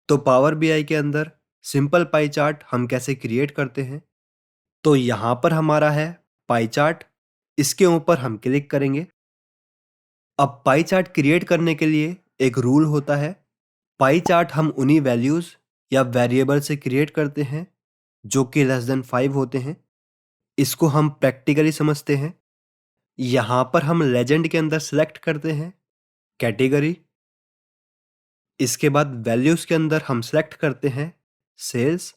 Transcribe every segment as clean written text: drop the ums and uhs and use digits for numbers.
तो power BI के अंदर सिंपल पाई चार्ट हम कैसे क्रिएट करते हैं? तो यहाँ पर हमारा है पाई चार्ट, इसके ऊपर हम क्लिक करेंगे। अब पाई चार्ट क्रिएट करने के लिए एक रूल होता है। पाई चार्ट हम उन्हीं वैल्यूज या वेरिएबल से क्रिएट करते हैं जो कि लेस देन 5 होते हैं। इसको हम प्रैक्टिकली समझते हैं। यहाँ पर हम लेजेंड के अंदर सेलेक्ट करते हैं कैटेगरी। इसके बाद वैल्यूज के अंदर हम सेलेक्ट करते हैं सेल्स।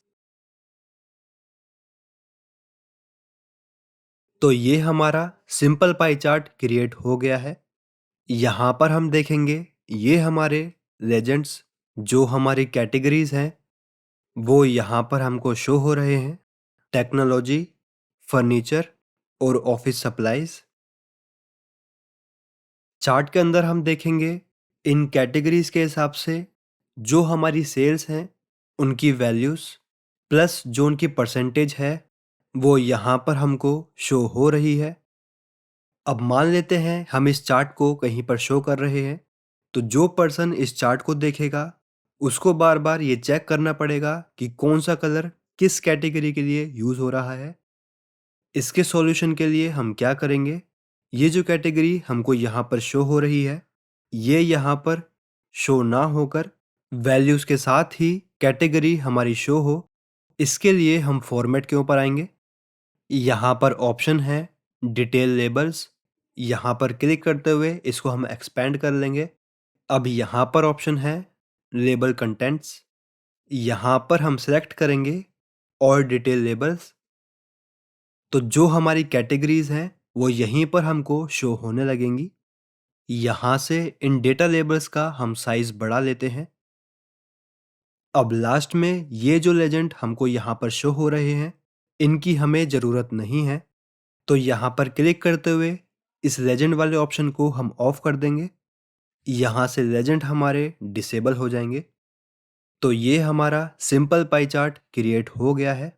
तो ये हमारा सिंपल पाई चार्ट क्रिएट हो गया है। यहाँ पर हम देखेंगे ये हमारे लेजेंड्स जो हमारी कैटेगरीज हैं वो यहाँ पर हमको शो हो रहे हैं। टेक्नोलॉजी, फर्नीचर और ऑफिस सप्लाईज। चार्ट के अंदर हम देखेंगे इन कैटेगरीज के हिसाब से जो हमारी सेल्स हैं उनकी वैल्यूज प्लस जो उनकी परसेंटेज है वो यहाँ पर हमको शो हो रही है। अब मान लेते हैं हम इस चार्ट को कहीं पर शो कर रहे हैं, तो जो पर्सन इस चार्ट को देखेगा उसको बार बार ये चेक करना पड़ेगा कि कौन सा कलर किस कैटेगरी के लिए यूज हो रहा है। इसके सॉल्यूशन के लिए हम क्या करेंगे, ये जो कैटेगरी हमको यहाँ पर शो हो रही है ये यहाँ पर शो ना होकर वैल्यूज के साथ ही कैटेगरी हमारी शो हो, इसके लिए हम फॉर्मेट के ऊपर आएंगे। यहाँ पर ऑप्शन है डिटेल लेबल्स। यहाँ पर क्लिक करते हुए इसको हम एक्सपेंड कर लेंगे। अब यहाँ पर ऑप्शन है लेबल कंटेंट्स। यहाँ पर हम सेलेक्ट करेंगे और डिटेल लेबल्स। तो जो हमारी कैटेगरीज हैं वो यहीं पर हमको शो होने लगेंगी। यहाँ से इन डेटा लेबल्स का हम साइज बढ़ा लेते हैं। अब लास्ट में ये जो लेजेंड हमको यहाँ पर शो हो रहे हैं इनकी हमें ज़रूरत नहीं है, तो यहाँ पर क्लिक करते हुए इस लेजेंड वाले ऑप्शन को हम ऑफ कर देंगे। यहाँ से लेजेंड हमारे डिसेबल हो जाएंगे। तो ये हमारा सिंपल पाई चार्ट क्रिएट हो गया है।